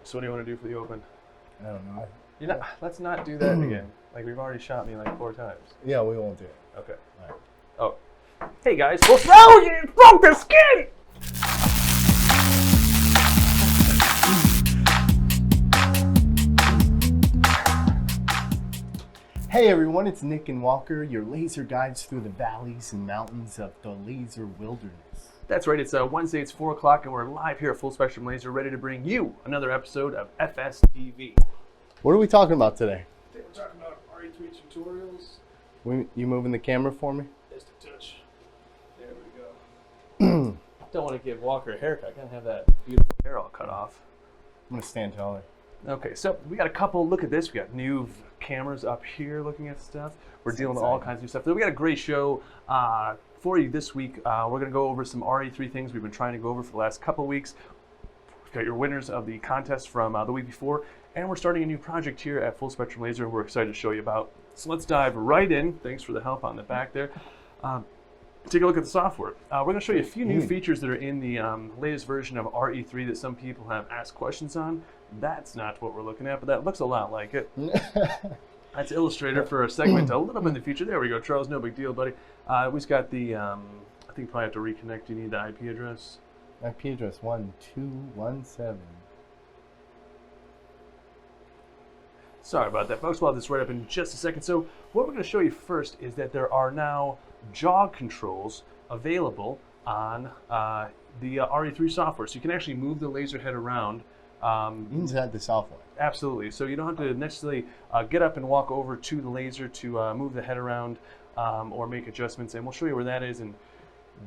So what do you want to do for the open? I don't know. Let's not do that again. Like we've already shot me like 4 times. Yeah, we won't do it. Okay. All right. Oh. Hey guys, we'll throw you from the skin! Hey everyone, it's Nick and Walker, your laser guides through the valleys and mountains of the laser wilderness. That's right, it's Wednesday, it's 4 o'clock, and we're live here at Full Spectrum Laser, ready to bring you another episode of FSTV. What are we talking about today? Today we're talking about RE3 tutorials. You moving the camera for me? Just a touch. There we go. Don't want to give Walker a haircut. I gotta have that beautiful hair all cut off. I'm gonna stand taller. Okay, so we got a couple, look at this, we got new cameras up here looking at stuff. We're dealing with all kinds of new stuff. We got a great show for you this week. We're gonna go over some RE3 things we've been trying to go over for the last couple weeks. We've got your winners of the contest from the week before, and we're starting a new project here at Full Spectrum Laser we're excited to show you about. So let's dive right in. Thanks for the help on the back there. Take a look at the software. We're going to show you a few new features that are in the latest version of RE3 that some people have asked questions on. That's not what we're looking at, but that looks a lot like it. That's Illustrator for a segment a little bit in the future. There we go, Charles. No big deal, buddy. We've got the, I think probably have to reconnect. You need the IP address. IP address 1217. Sorry about that, folks. We'll have this right up in just a second. So what we're going to show you first is that there are now jog controls available on the RE3 software. So you can actually move the laser head around. Inside the software. Absolutely. So you don't have to necessarily get up and walk over to the laser to move the head around or make adjustments. And we'll show you where that is in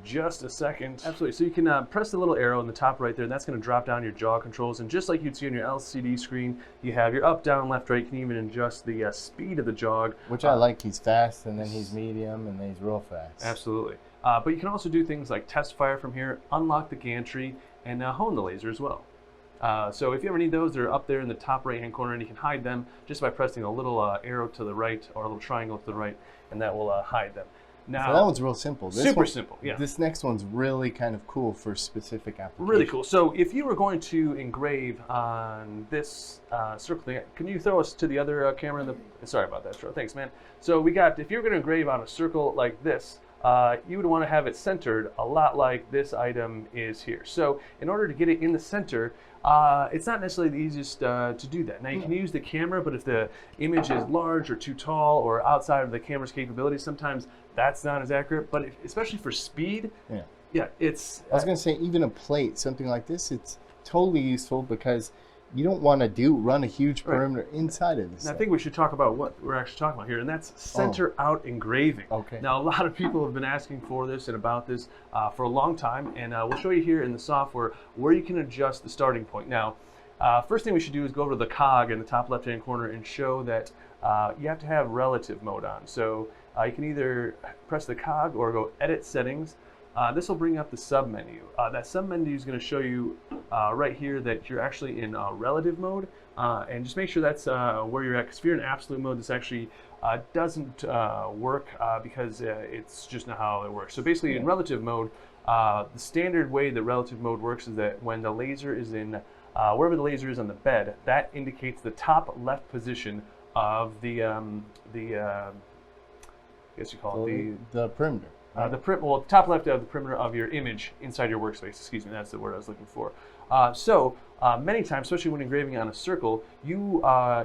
just a second. Absolutely. So you can press the little arrow in the top right there, and that's going to drop down your jog controls. And just like you'd see on your LCD screen, you have your up, down, left, right. You can even adjust the speed of the jog. Which I like. He's fast, and then he's medium, and then he's real fast. Absolutely. But you can also do things like test fire from here, unlock the gantry, and hone the laser as well. So if you ever need those, they're up there in the top right-hand corner, and you can hide them just by pressing a little arrow to the right or a little triangle to the right, and that will hide them. Now, so that one's real simple. Super simple, yeah. This next one's really kind of cool for specific applications. Really cool. So if you were going to engrave on this circle thing, can you throw us to the other camera? Sorry about that, Charles. Thanks, man. So we got, if you're going to engrave on a circle like this, you would want to have it centered a lot like this item is here. So in order to get it in the center, it's not necessarily the easiest to do that. Now you can use the camera, but if the image is large or too tall or outside of the camera's capabilities, sometimes that's not as accurate. But especially for speed, it's... I was going to say, even a plate, something like this, it's totally useful because you don't want to run a huge perimeter inside of this. I think we should talk about what we're actually talking about here, and that's center out engraving. Okay. Now, a lot of people have been asking for this and about this for a long time, and we'll show you here in the software where you can adjust the starting point. Now, first thing we should do is go over to the cog in the top left-hand corner and show that you have to have relative mode on. So you can either press the cog or go Edit Settings. This will bring up the sub-menu. That sub-menu is going to show you right here that you're actually in relative mode, and just make sure that's where you're at, because if you're in absolute mode, this actually doesn't work because it's just not how it works. So basically in relative mode, the standard way that relative mode works is that when the laser is in, wherever the laser is on the bed, that indicates the top left position of the I guess you call it the perimeter. The top left of the perimeter of your image inside your workspace. Excuse me, that's the word I was looking for. Many times, especially when engraving on a circle, you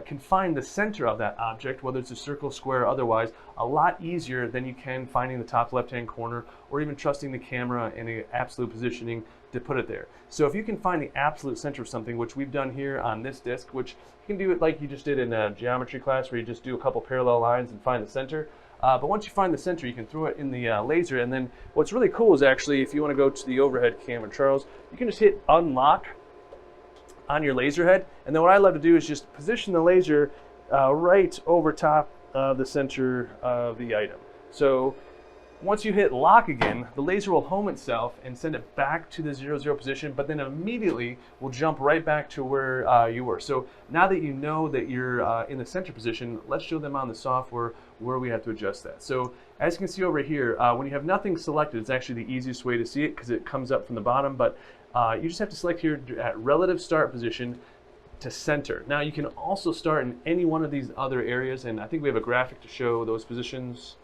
can find the center of that object, whether it's a circle, square, or otherwise, a lot easier than you can finding the top left-hand corner or even trusting the camera in the absolute positioning to put it there. So if you can find the absolute center of something, which we've done here on this disc, which you can do it like you just did in a geometry class where you just do a couple parallel lines and find the center. But once you find the center, you can throw it in the laser, and then what's really cool is actually, if you want to go to the overhead camera, Charles, you can just hit unlock on your laser head, and then what I love to do is just position the laser right over top of the center of the item. So once you hit lock again, the laser will home itself and send it back to the 0-0 position, but then immediately will jump right back to where you were. So now that you know that you're in the center position, let's show them on the software where we have to adjust that. So as you can see over here, when you have nothing selected, it's actually the easiest way to see it because it comes up from the bottom, but you just have to select here at relative start position, to center. Now you can also start in any one of these other areas, and I think we have a graphic to show those positions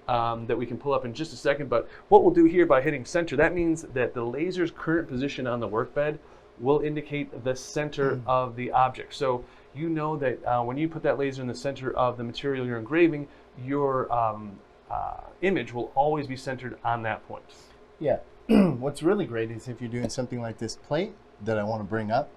that we can pull up in just a second. But what we'll do here by hitting center, that means that the laser's current position on the workbed will indicate the center of the object. So you know that when you put that laser in the center of the material you're engraving, your image will always be centered on that point. Yeah. What's really great is if you're doing something like this plate that I want to bring up,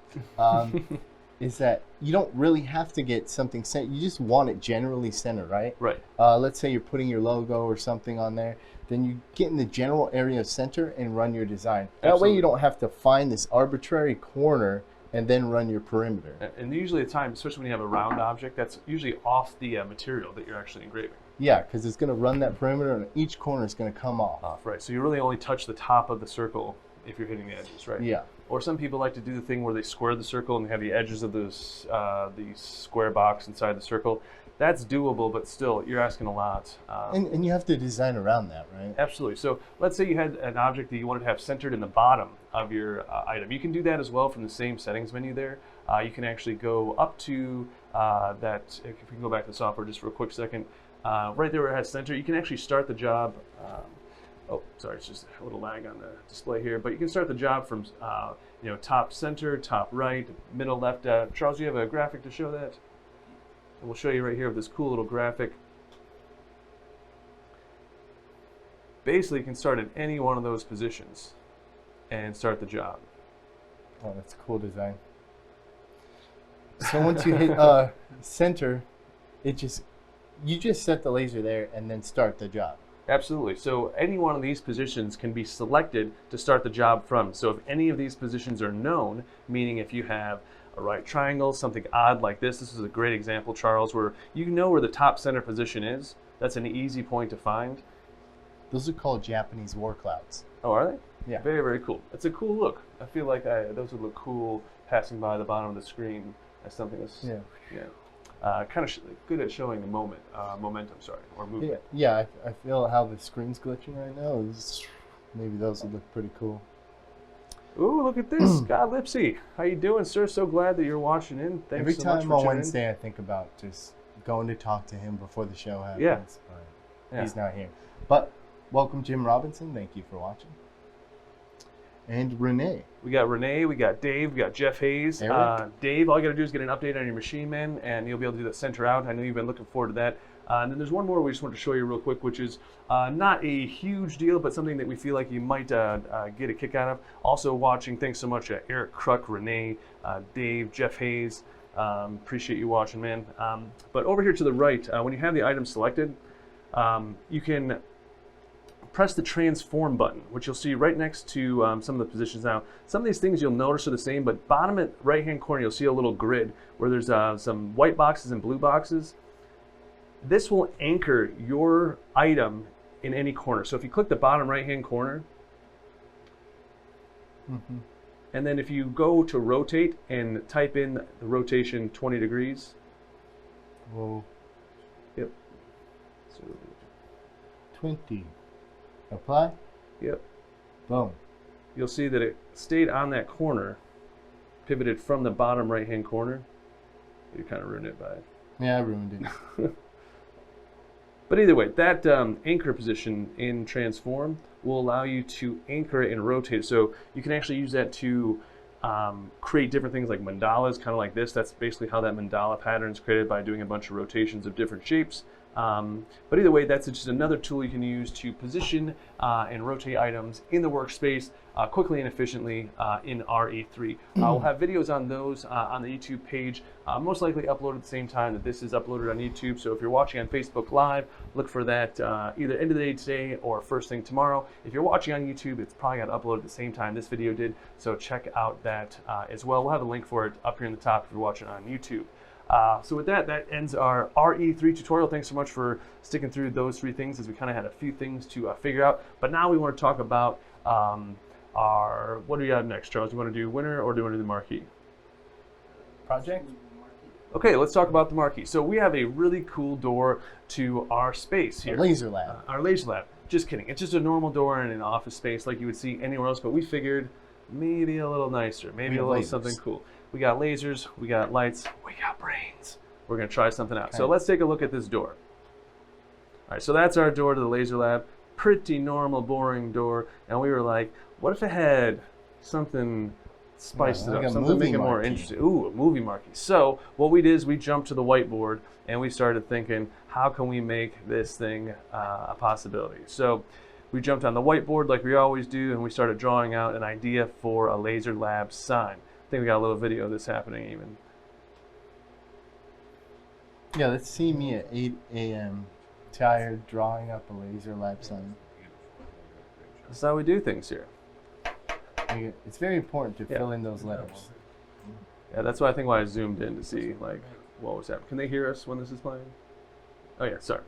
is that you don't really have to get something centered. You just want it generally centered, right? Right. Let's say you're putting your logo or something on there. Then you get in the general area of center and run your design. That Absolutely. way you don't have to find this arbitrary corner and then run your perimeter. And usually the time, especially when you have a round object, that's usually off the material that you're actually engraving. Yeah, because it's going to run that perimeter and each corner is going to come off. Right, so you really only touch the top of the circle if you're hitting the edges, right? Yeah. Or some people like to do the thing where they square the circle and they have the edges of those the square box inside the circle. That's doable, but still, you're asking a lot. And you have to design around that, right? Absolutely. So let's say you had an object that you wanted to have centered in the bottom of your item. You can do that as well from the same settings menu there. You can actually go up to that, if we can go back to the software just for a quick second, right there where it has center, you can actually start the job. Oh, sorry, it's just a little lag on the display here, but you can start the job from top center, top right, middle left. Charles, you have a graphic to show that? And we'll show you right here with this cool little graphic. Basically, you can start in any one of those positions and start the job. Oh, that's a cool design. So once you hit center, you just set the laser there and then start the job. Absolutely. So any one of these positions can be selected to start the job from. So if any of these positions are known, meaning if you have a right triangle, something odd like this is a great example, Charles, where you know where the top center position is. That's an easy point to find. Those are called Japanese war clouds. Oh, are they? Yeah. Very, very cool. It's a cool look. I feel like those would look cool passing by the bottom of the screen as something that's kind of good at showing the momentum, or movement. Yeah, I feel how the screen's glitching right now. Maybe those would look pretty cool. Ooh, look at this. God, Lipsy. How you doing, sir? So glad that you're watching in. Thanks Every so much time for on tuning Wednesday, I think about just going to talk to him before the show happens. Yeah. But he's not here. But welcome, Jim Robinson. Thank you for watching. And Renee. We got Renee, we got Dave, we got Jeff Hayes. Dave, all you got to do is get an update on your machine, man, and you'll be able to do the center out. I know you've been looking forward to that. And then there's one more we just wanted to show you real quick, which is not a huge deal, but something that we feel like you might get a kick out of. Also watching, thanks so much, Eric Kruk, Renee, Dave, Jeff Hayes. Appreciate you watching, man. But over here to the right, when you have the item selected, you can press the transform button, which you'll see right next to some of the positions. Now, some of these things you'll notice are the same, but bottom at right-hand corner, you'll see a little grid where there's some white boxes and blue boxes. This will anchor your item in any corner. So if you click the bottom right-hand corner, and then if you go to rotate and type in the rotation 20 degrees. Whoa. Yep. So, 20. Apply? Yep. Boom. You'll see that it stayed on that corner, pivoted from the bottom right-hand corner. You kind of ruined it by it. Yeah, I ruined it. But either way, that anchor position in transform will allow you to anchor it and rotate it. So you can actually use that to create different things like mandalas, kind of like this. That's basically how that mandala pattern is created, by doing a bunch of rotations of different shapes. But either way, that's just another tool you can use to position and rotate items in the workspace quickly and efficiently in RE3. We'll have videos on those on the YouTube page, most likely uploaded at the same time that this is uploaded on YouTube. So if you're watching on Facebook Live, look for that either end of the day today or first thing tomorrow. If you're watching on YouTube, it's probably got uploaded at the same time this video did, so check out that as well. We'll have a link for it up here in the top if you're watching on YouTube. So with that, that ends our RE3 tutorial. Thanks so much for sticking through those three things, as we kind of had a few things to figure out. But now we want to talk about what do you have next, Charles? Do you want to do winner or do you want to do the marquee? Project? Okay, let's talk about the marquee. So we have a really cool door to our space here. Our laser lab. Our laser lab. Just kidding. It's just a normal door in an office space like you would see anywhere else, but we figured maybe a little nicer, maybe a little something cool. We got lasers, we got lights, we got brains. We're gonna try something out. Okay. So let's take a look at this door. All right, so that's our door to the laser lab. Pretty normal, boring door. And we were like, what if it had something spiced it up, something to make it more interesting? Ooh, a movie marquee. So what we did is we jumped to the whiteboard and we started thinking, how can we make this thing a possibility? So we jumped on the whiteboard like we always do, and we started drawing out an idea for a laser lab sign. I think we got a little video of this happening even. Yeah, let's see me at 8 a.m. tired, drawing up a laser lab sign. That's how we do things here. It's very important to fill in those letters. Yeah, that's why I zoomed in to see like what was happening. Can they hear us when this is playing? Oh yeah, sorry.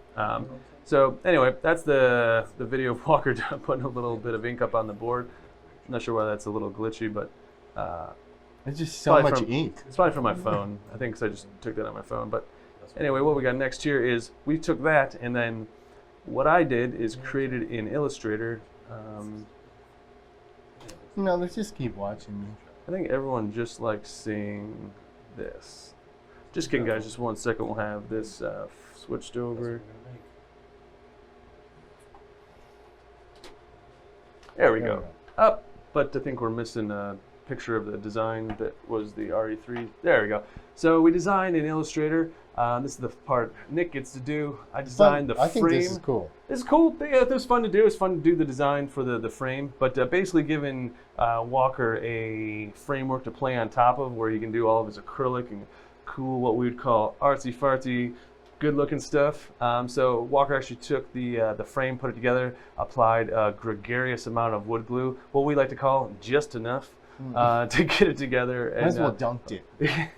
So anyway, that's the video of Walker putting a little bit of ink up on the board. I'm not sure why that's a little glitchy, but it's just so much ink. It's probably from my phone. I think 'cause I just took that on my phone. But anyway, what we got next here is we took that, and then what I did is created in Illustrator. No, let's just keep watching. I think everyone just likes seeing this. Just kidding, guys. Just 1 second. We'll have this switched over. There we go. Up, but I think we're missing a picture of the design that was the RE3. There we go. So we designed in Illustrator. This is the part Nick gets to do. I designed the frame. I think this is cool. It's cool. Yeah, it was fun to do. It's fun to do the design for the frame, but basically giving Walker a framework to play on top of where he can do all of his acrylic and cool, what we would call artsy-fartsy, good-looking stuff. So Walker actually took the frame, put it together, applied a gregarious amount of wood glue, what we like to call just enough. To get it together, and might as well dunked it.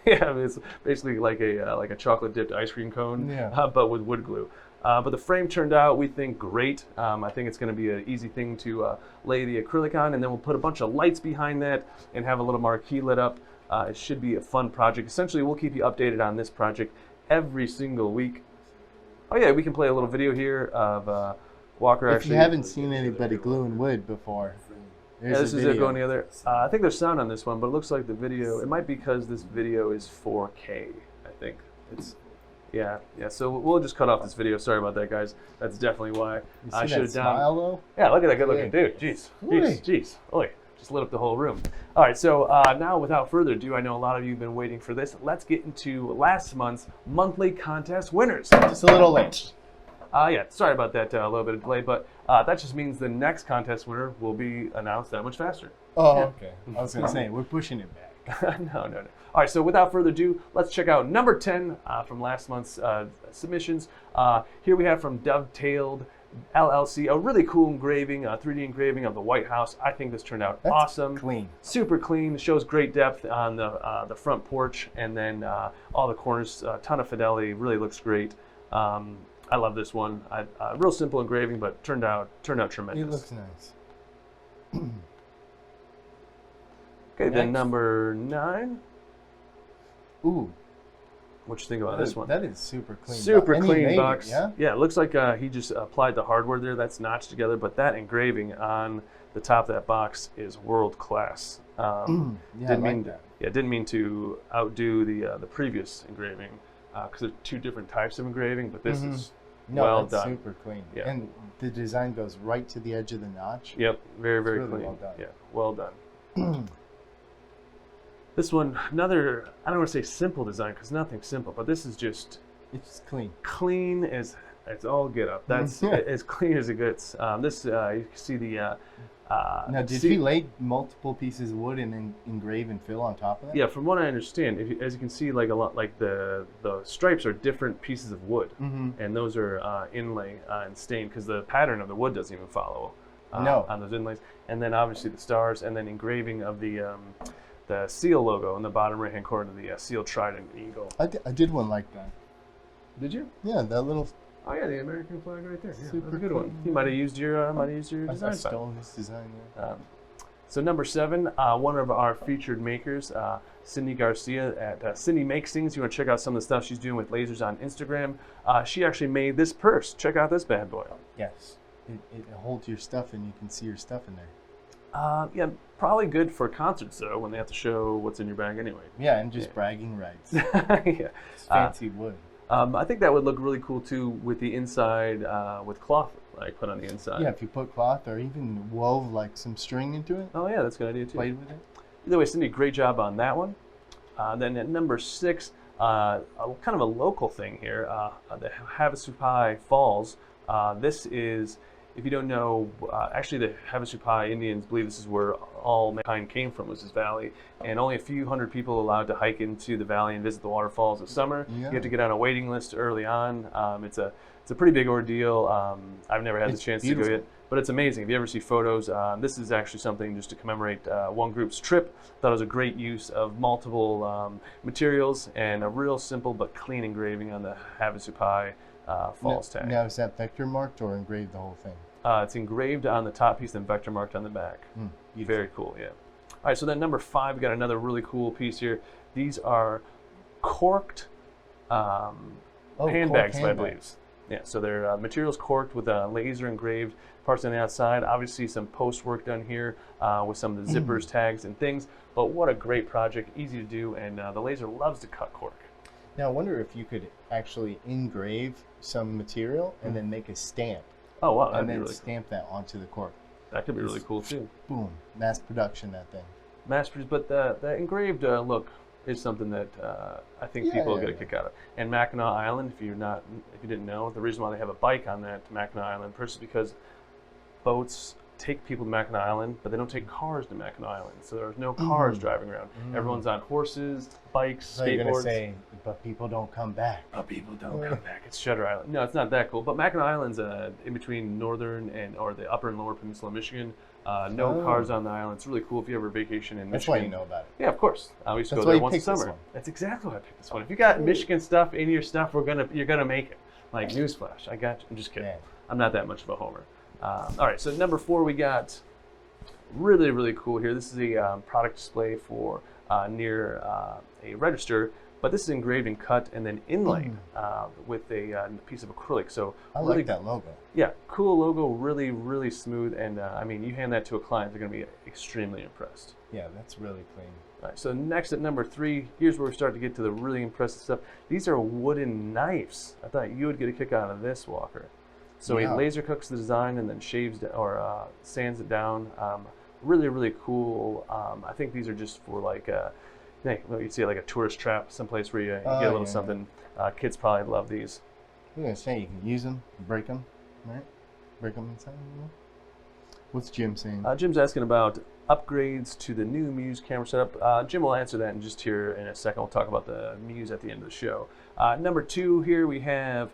Yeah, it's basically like a chocolate dipped ice cream cone, but with wood glue. But the frame turned out, we think, great. I think it's going to be an easy thing to lay the acrylic on, and then we'll put a bunch of lights behind that and have a little marquee lit up. It should be a fun project. Essentially, we'll keep you updated on this project every single week. Oh yeah, we can play a little video here of Walker actually. If you haven't seen anybody gluing wood before. This is it going together. I think there's sound on this one, but it looks like the video, it might be because this video is 4K, I think. It's, yeah, so we'll just cut off this video. Sorry about that, guys. That's definitely why. I should have done. Though? Yeah, look at that good looking dude. Jeez. Oy, just lit up the whole room. All right, so now without further ado, I know a lot of you have been waiting for this. Let's get into last month's monthly contest winners. Just a little late. Yeah, sorry about that, a little bit of delay, but that just means the next contest winner will be announced that much faster. Oh, yeah. Okay. I was going to say, we're pushing it back. No. All right, so without further ado, let's check out number 10 from last month's submissions. Here we have from Dovetailed LLC, a really cool engraving, 3D engraving of the White House. I think this turned out awesome. Clean. Super clean. Shows great depth on the front porch, and then all the corners, a ton of fidelity. Really looks great. I love this one. Real simple engraving, but turned out tremendous. It looks nice. Okay, next. Then number 9. Ooh. What you think about this one? That is super clean. Super clean box. Yeah, it looks like he just applied the hardware there. That's notched together, but that engraving on the top of that box is world class. Didn't mean to outdo the previous engraving because they're 2 different types of engraving, but this is well done. Super clean. Yeah. And the design goes right to the edge of the notch. Yep, very really clean. Well done. Yeah, well done. This one, another, I don't want to say simple design because nothing's simple, but this is just... It's clean. Clean as it's all get up. That's as clean as it gets. This, you can see the... now, did you lay multiple pieces of wood and then engrave and fill on top of that? Yeah, from what I understand, as you can see, like a lot, like the stripes are different pieces of wood, and those are inlay and stained because the pattern of the wood doesn't even follow on those inlays. And then obviously the stars, and then engraving of the seal logo in the bottom right-hand corner, the seal trident eagle. I did one like that. Did you? Yeah, that little. Oh yeah, the American flag right there. Yeah, that's a good one. You might have used your design. I stole this design. Yeah. So number 7, one of our featured makers, Cindy Garcia at Cindy Makes Things. You want to check out some of the stuff she's doing with lasers on Instagram. She actually made this purse. Check out this bad boy. Yes, it holds your stuff and you can see your stuff in there. Yeah, Probably good for concerts though, when they have to show what's in your bag anyway. Yeah, and just bragging rights. Yeah. It's fancy wood. I think that would look really cool too with the inside, with cloth like put on the inside. Yeah, if you put cloth or even wove like some string into it. Oh yeah, that's a good idea too. Played with it. Either way, Cindy, great job on that one. Then at number 6, kind of a local thing here, the Havasupai Falls. This is, if you don't know, actually the Havasupai Indians believe this is where all mankind came from, was this valley, and only a few hundred people allowed to hike into the valley and visit the waterfalls this summer. Yeah. You have to get on a waiting list early on. It's a pretty big ordeal. I've never had the chance to go yet, but it's amazing. If you ever see photos, this is actually something just to commemorate one group's trip. Thought it was a great use of multiple materials and a real simple but clean engraving on the Havasupai Falls tag. Now, is that vector marked or engraved the whole thing? It's engraved on the top piece and vector marked on the back. Very cool, yeah. All right, so then number 5, we got another really cool piece here. These are corked handbags, I believe. Yeah, so they're materials corked with laser engraved parts on the outside. Obviously some post work done here with some of the zippers, tags, and things. But what a great project, easy to do, and the laser loves to cut cork. Now, I wonder if you could actually engrave some material and then make a stamp. Oh, wow, that'd and be then really stamp that onto the cork. That could be really cool, too. Boom, mass production, that thing. Mass produced, but the engraved look is something that I think people will get a kick out of. And Mackinac Island, if you didn't know, the reason why they have a bike on that to Mackinac Island, first is because boats take people to Mackinac Island, but they don't take cars to Mackinac Island. So there's no cars driving around. Everyone's on horses, bikes, So skateboards. you're gonna say, but people don't come back. But people don't come back. It's Shutter Island. No, it's not that cool. But Mackinac Island's in between northern or the upper and lower peninsula of Michigan. No cars on the island. It's really cool if you ever vacation in Michigan. That's why you know about it. Yeah, of course. I used to That's go why there you once a picked this summer. one. That's exactly why I picked this one. If you got Michigan stuff in your stuff, you're gonna make it. Like newsflash, I got you. I'm just kidding. Man. I'm not that much of a homer. All right, so number 4 we got really, really cool here. This is a product display for near a register, but this is engraved and cut and then inlaid with a piece of acrylic. So I really, like that logo. yeah, cool logo, really, really smooth, and I mean, you hand that to a client, they're going to be extremely impressed. Yeah, that's really clean. All right, so next at number 3, here's where we start to get to the really impressive stuff. These are wooden knives. I thought you would get a kick out of this, Walker. So he laser cooks the design and then shaves or sands it down. Really, really cool. I think these are just for like, you'd see like a tourist trap, someplace where you get a little something. Kids probably love these. I'm gonna say you can use them, break them, right? Break them inside. What's Jim saying? Jim's asking about upgrades to the new Muse camera setup. Jim will answer that in just here in a second. We'll talk about the Muse at the end of the show. Number 2 here we have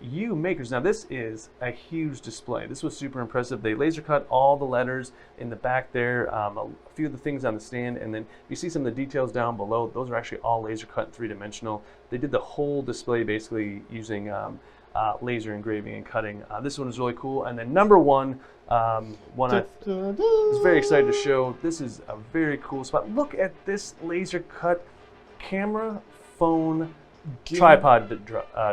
U Makers. Now this is a huge display. This was super impressive. They laser cut all the letters in the back there, a few of the things on the stand, and then you see some of the details down below. Those are actually all laser cut in 3-dimensional. They did the whole display basically using laser engraving and cutting. This one is really cool. And then number 1, one I was very excited to show. This is a very cool spot. Look at this laser cut camera, phone, tripod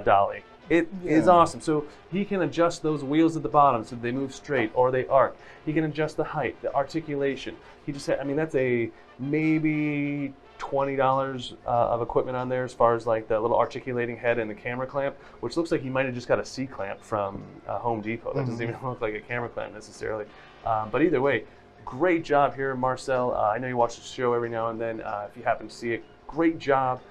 dolly. It is awesome. So he can adjust those wheels at the bottom so they move straight or they arc. He can adjust the height, the articulation. He just had, I mean, that's a maybe $20 of equipment on there as far as like the little articulating head and the camera clamp, which looks like he might have just got a C clamp from Home Depot. That doesn't even look like a camera clamp necessarily. But either way, great job here, Marcel. I know you watch the show every now and then. If you happen to see it, great job.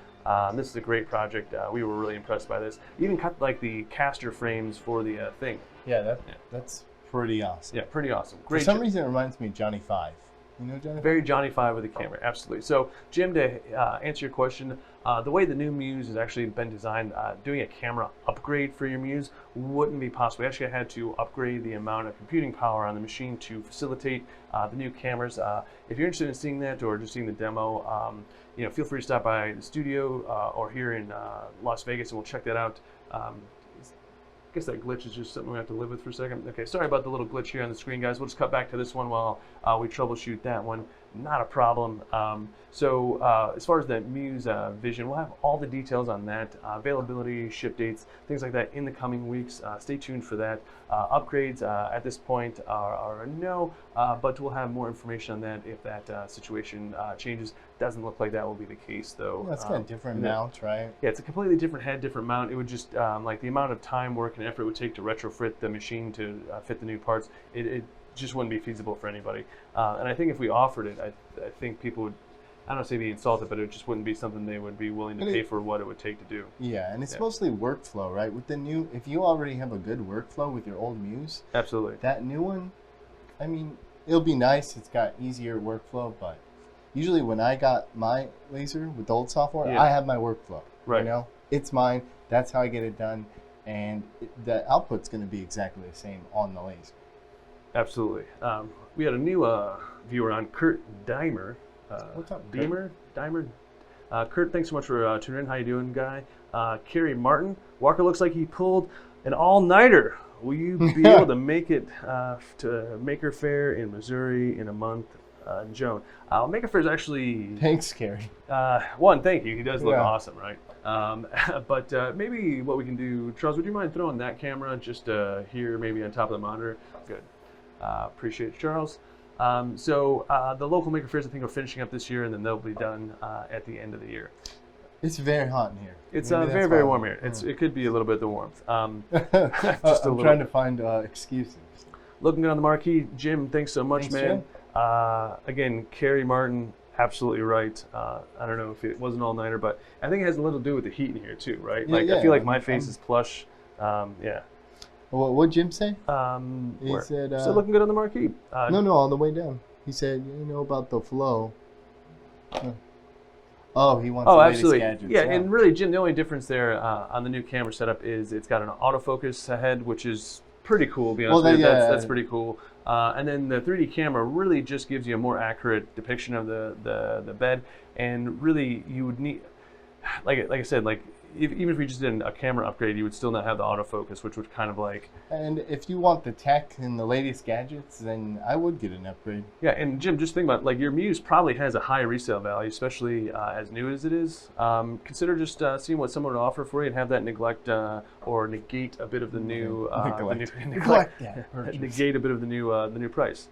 This is a great project. We were really impressed by this. Even cut like the caster frames for the thing. Yeah, that's pretty awesome. Yeah, pretty awesome. Great. For some reason, it reminds me of Johnny Five. You know Johnny? Very Johnny Five with the camera, absolutely. So, Jim, to answer your question, the way the new Muse has actually been designed, doing a camera upgrade for your Muse wouldn't be possible. We actually had to upgrade the amount of computing power on the machine to facilitate the new cameras. If you're interested in seeing that or just seeing the demo, feel free to stop by the studio or here in Las Vegas, and we'll check that out. I guess that glitch is just something we have to live with for a second. Okay, sorry about the little glitch here on the screen, guys. We'll just cut back to this one while we troubleshoot that one. not a problem. As far as that Muse Vision, we'll have all the details on that, availability, ship dates, things like that in the coming weeks. Stay tuned for that. Upgrades at this point are a no, but we'll have more information on that if that situation changes. Doesn't look like that will be the case, though. Well, that's got a different mount, right? Yeah, it's a completely different head, different mount. It would just, like the amount of time, work, and effort it would take to retrofit the machine to fit the new parts, it just wouldn't be feasible for anybody. And I think if we offered it, I think people would, I don't say be insulted, but it just wouldn't be something they would be willing to pay for what it would take to do. Yeah, and it's mostly workflow, right? With the new, if you already have a good workflow with your old Muse, absolutely. That new one, I mean, it'll be nice. It's got easier workflow, but usually when I got my laser with the old software, I have my workflow. Right. You know, it's mine. That's how I get it done, and the output's going to be exactly the same on the laser. Absolutely. We had a new viewer on, Kurt Dimer. What's up, Dimer? Kurt, thanks so much for tuning in. How you doing, guy? Kerry Martin. Walker looks like he pulled an all-nighter. Will you be able to make it to Maker Faire in Missouri in a month? Joan. Maker Faire is actually... Thanks, Kerry. One, thank you. He does look awesome, right? But maybe what we can do, Charles, would you mind throwing that camera just here, maybe on top of the monitor? Good. Appreciate it, Charles. The local Maker Faires, I think, are finishing up this year, and then they'll be done at the end of the year. It's very hot in here. It's very, very warm here. It could be a little bit of the warmth. Just I'm trying to find excuses. Looking good on the Marquee. Jim, thanks so much, man. Again, Kerry Martin, absolutely right. I don't know if it was an all-nighter, but I think it has a little to do with the heat in here, too, right? I feel like my face is plush. Yeah. What'd Jim say? He said, still looking good on the Marquee. No, on the way down. He said, you know about the flow. Oh, he wants the latest absolutely. gadgets. Yeah, and really, Jim, the only difference there on the new camera setup is it's got an autofocus head, which is pretty cool, to be honest with you. That's pretty cool. And then the 3D camera really just gives you a more accurate depiction of the bed. And really, you would need, like I said, even if we just did a camera upgrade, you would still not have the autofocus, which would kind of like... And if you want the tech and the latest gadgets, then I would get an upgrade. Yeah, and Jim, just think about, your Muse probably has a high resale value, especially as new as it is. Consider just seeing what someone would offer for you and have that neglect or negate a bit of the new... neglect that purchase. Negate a bit of the new price.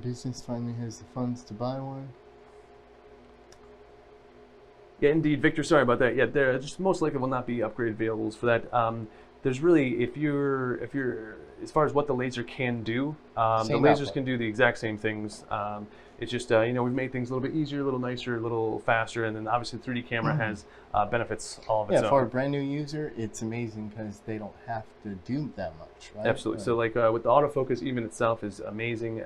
Business finally has the funds to buy one. Yeah, indeed, Victor. Sorry about that. Yeah, there just most likely will not be upgrade availables for that. There's really, if you're as far as what the laser can do, the lasers can do the exact same things. It's just we've made things a little bit easier, a little nicer, a little faster, and then obviously the 3D camera has benefits all of its own. Yeah, for a brand new user, it's amazing because they don't have to do that much, right? Absolutely. So with the autofocus, even itself is amazing.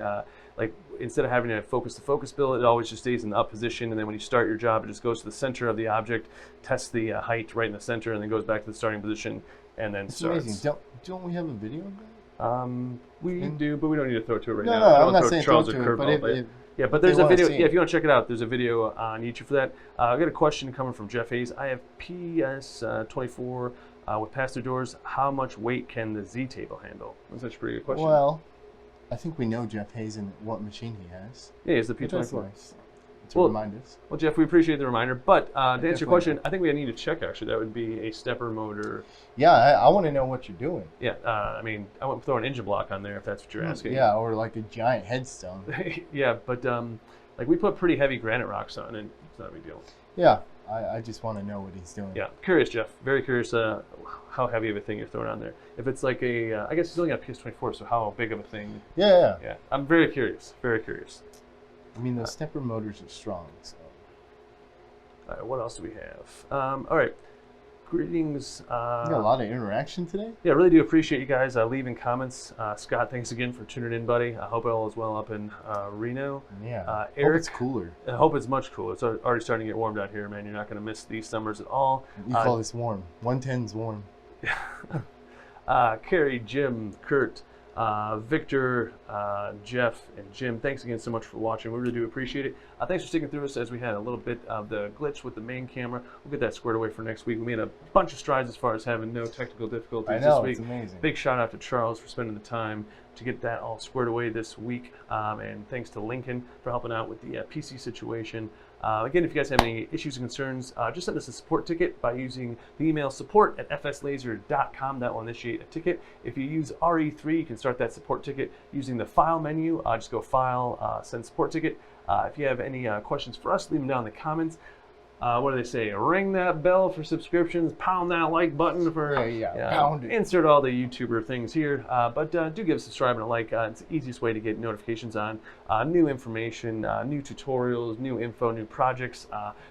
Instead of having a focus-to-focus build, it always just stays in the up position, and then when you start your job, it just goes to the center of the object, tests the height right in the center, and then goes back to the starting position, and then starts. Amazing. Don't we have a video of that? We do, but we don't need to throw it to it right now. No, I'm not saying throw it to it, but but there's a video. Yeah, if you want to check it out, there's a video on YouTube for that. I got a question coming from Jeff Hayes. I have PS24 with pass-through doors. How much weight can the Z table handle? That's actually a pretty good question. Well, I think we know Jeff Hayes and what machine he has. Yeah, it's the P24. Nice. To remind us. Well, Jeff, we appreciate the reminder. But to answer your question, I think we need to check, actually. That would be a stepper motor. Yeah, I want to know what you're doing. Yeah, I won't throw an engine block on there if that's what you're asking. Yeah, or like a giant headstone. Yeah, but we put pretty heavy granite rocks on it. It's not a big deal. Yeah, I just want to know what he's doing. Yeah, curious, Jeff. Very curious how heavy of a thing you're throwing on there. If it's like I guess he's only got a PS24, so how big of a thing? Yeah. Yeah, I'm very curious. Very curious. I mean, those stepper motors are strong. So. All right, what else do we have? All right, greetings. We got a lot of interaction today. Yeah, really do appreciate you guys leaving comments. Scott, thanks again for tuning in, buddy. I hope it all is well up in Reno. Yeah. Eric, hope it's cooler. I hope it's much cooler. It's already starting to get warmed out here, man. You're not going to miss these summers at all. You call this warm. 110's warm. Carrie, Jim, Kurt, Victor, Jeff, and Jim, thanks again so much for watching. We really do appreciate it. Thanks for sticking through us as we had a little bit of the glitch with the main camera. We'll get that squared away for next week. We made a bunch of strides as far as having no technical difficulties I know, this week. it's amazing. Big shout out to Charles for spending the time to get that all squared away this week. And thanks to Lincoln for helping out with the PC situation. Again, if you guys have any issues and concerns, just send us a support ticket by using the email support@fslaser.com. That will initiate a ticket. If you use RE3, you can start that support ticket using the file menu. Just go File, Send Support Ticket. If you have any questions for us, leave them down in the comments. What do they say? Ring that bell for subscriptions, pound that like button for pound it. Insert all the YouTuber things here. But do give a subscribe and a like. It's the easiest way to get notifications on new information, new tutorials, new info, new projects,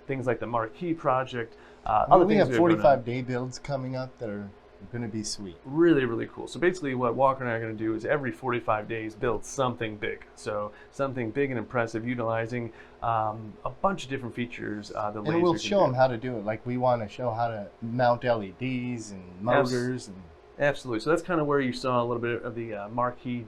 things like the Marquee project. We have 45-day builds coming up that are going to be sweet. Really, really cool. So basically what Walker and I are going to do is every 45 days build something big. So something big and impressive utilizing a bunch of different features. And we'll show them how to do it. Like we want to show how to mount LEDs and motors. Absolutely. So that's kind of where you saw a little bit of the Marquee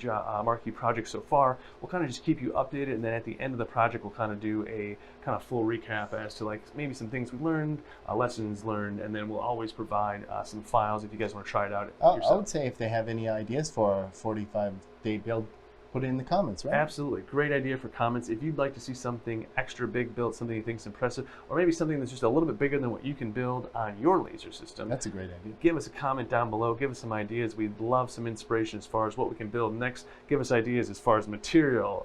project so far. We'll kind of just keep you updated, and then at the end of the project, we'll kind of do a kind of full recap as to like maybe some things we learned, lessons learned, and then we'll always provide some files if you guys want to try it out yourself. I would say if they have any ideas for a 45-day build, put it in the comments, right? Absolutely. Great idea for comments. If you'd like to see something extra big built, something you think is impressive, or maybe something that's just a little bit bigger than what you can build on your laser system. That's a great idea. Give us a comment down below. Give us some ideas. We'd love some inspiration as far as what we can build next. Give us ideas as far as material,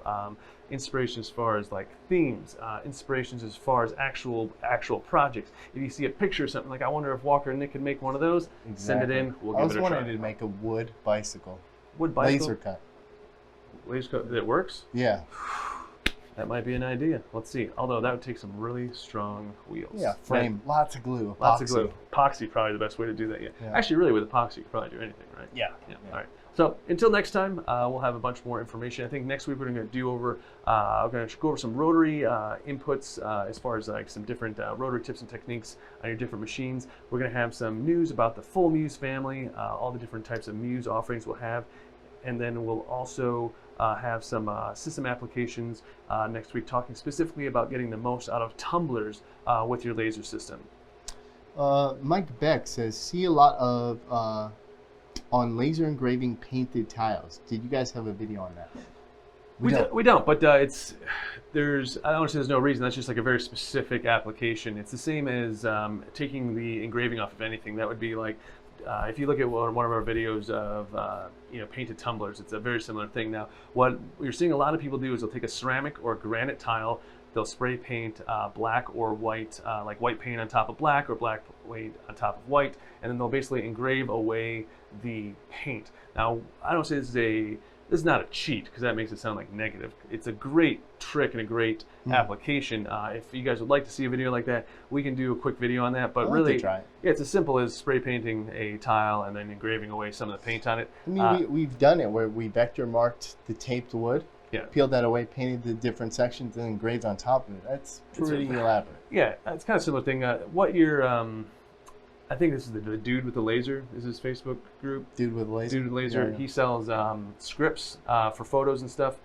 inspiration as far as like themes, inspirations as far as actual projects. If you see a picture or something like, I wonder if Walker and Nick can make one of those, send it in. We'll give it a try. I was wanting to make a wood bicycle. Wood bicycle? Laser cut. Laser cut that works? Yeah. That might be an idea. Let's see. Although that would take some really strong wheels. Yeah, frame. Lots of glue. Epoxy. Lots of glue. Epoxy probably the best way to do that. Yeah. Actually, really with epoxy, you could probably do anything, right? Yeah. All right. So until next time, we'll have a bunch more information. I think next week we're going to go over some rotary inputs as far as like some different rotary tips and techniques on your different machines. We're going to have some news about the full Muse family, all the different types of Muse offerings we'll have, and then we'll also have some system applications next week, talking specifically about getting the most out of tumblers with your laser system. Mike Beck says, see a lot of on laser engraving painted tiles. Did you guys have a video on that? We don't, but I don't want to say there's no reason. That's just like a very specific application. It's the same as taking the engraving off of anything. That would be like, if you look at one of our videos of painted tumblers, it's a very similar thing. Now, what you're seeing a lot of people do is they'll take a ceramic or granite tile, they'll spray paint black or white, like white paint on top of black or black paint on top of white, and then they'll basically engrave away the paint. Now, I don't say this is not a cheat because that makes it sound like negative. It's a great trick and a great application. If you guys would like to see a video like that, we can do a quick video on that. But really, it's as simple as spray painting a tile and then engraving away some of the paint on it. I mean, we've done it where we vector marked the taped wood, peeled that away, painted the different sections, and engraved on top of it. That's pretty elaborate. Yeah, it's kind of a similar thing. What you're I think this is the dude with the laser. Is his Facebook group? Dude with the laser. Dude with the laser. Yeah. He sells scripts for photos and stuff.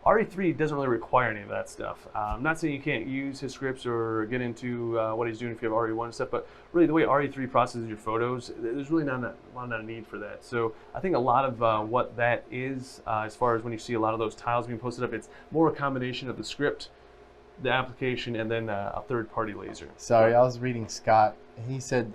RE3 doesn't really require any of that stuff. I'm not saying you can't use his scripts or get into what he's doing if you have RE1 and stuff, but really the way RE3 processes your photos, there's really not a need for that. So I think a lot of what that is, as far as when you see a lot of those tiles being posted up, it's more a combination of the script, the application, and then a third-party laser. Sorry, I was reading Scott. He said,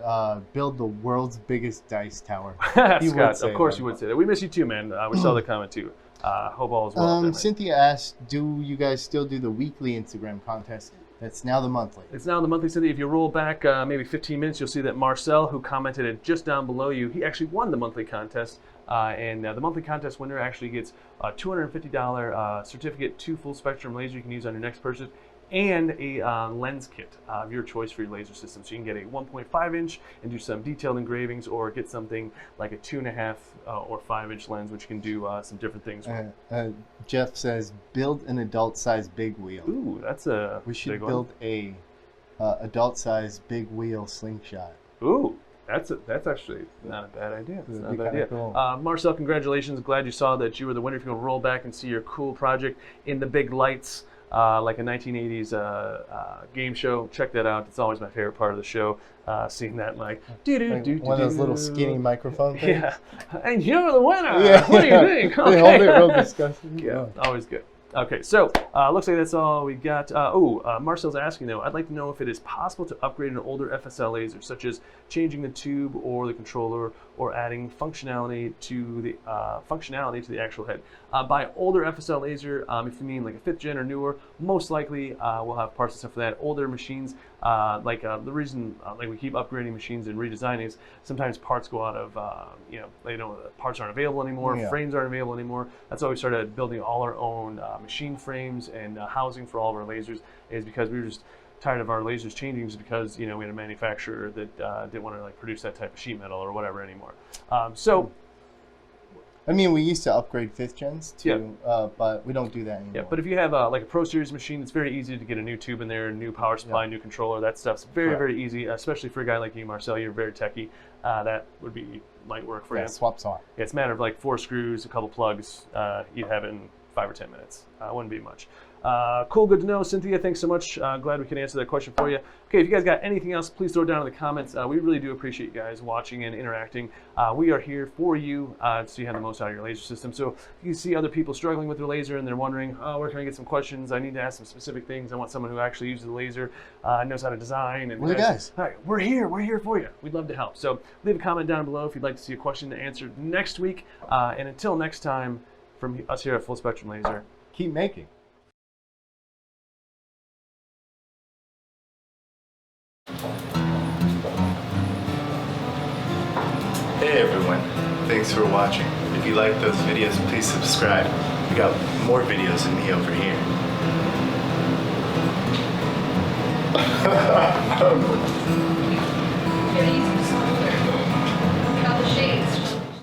build the world's biggest dice tower. Scott, of course you would say that. We miss you too, man. We saw the comment too. Hope all is well. Cynthia asked, do you guys still do the weekly Instagram contest? That's now the monthly. It's now the monthly, Cynthia. If you roll back maybe 15 minutes, you'll see that Marcel, who commented it just down below you, he actually won the monthly contest. And the monthly contest winner actually gets a $250 certificate to full spectrum laser you can use on your next purchase, and a lens kit of your choice for your laser system. So you can get a 1.5 inch and do some detailed engravings, or get something like a 2.5 or 5 inch lens, which can do some different things. Jeff says, build an adult size big wheel. Ooh, that's a We should build a adult size big wheel slingshot. Ooh. That's actually not a bad idea. That's not a bad idea. Cool. Marcel, congratulations. Glad you saw that you were the winner. If you want to roll back and see your cool project in the big lights, like a 1980s game show. Check that out. It's always my favorite part of the show, seeing that like, one of those little skinny microphone things. Yeah, and you're the winner. Yeah. What do you think? They hold it real disgusting. Yeah, always good. Okay, so looks like that's all we got. Marcel's asking though, I'd like to know if it is possible to upgrade an older FSL laser, such as changing the tube or the controller, or adding functionality to the actual head. By older FSL laser, if you mean like a 5th gen or newer, most likely we'll have parts and stuff for that. Older machines, the reason like we keep upgrading machines and redesigning is sometimes parts go out of, parts aren't available anymore, frames aren't available anymore. That's why we started building all our own machine frames and housing for all of our lasers, is because we were just tired of our lasers changing, just because we had a manufacturer that didn't want to like produce that type of sheet metal or whatever anymore. I mean, we used to upgrade 5th gens too, but we don't do that anymore. Yeah, but if you have like a Pro Series machine, it's very easy to get a new tube in there, new power supply, new controller. That stuff's very, very easy, especially for a guy like you, Marcel. You're very techie. That would be light work for you. Swaps on. Yeah, it's a matter of like 4 screws, a couple plugs. You'd have it in 5 or 10 minutes. Wouldn't be much. Cool, good to know. Cynthia, thanks so much. Glad we can answer that question for you. Okay, if you guys got anything else, please throw it down in the comments. We really do appreciate you guys watching and interacting. We are here for you so you have the most out of your laser system. So if you see other people struggling with their laser and they're wondering, oh, where can I get some questions? I need to ask some specific things. I want someone who actually uses the laser, knows how to design. And we're the guys. All right, we're here for you. We'd love to help. So leave a comment down below if you'd like to see a question answered next week. And until next time, from us here at Full Spectrum Laser, keep making. Hey everyone, thanks for watching. If you like those videos, please subscribe. We got more videos of me over here. Very easy.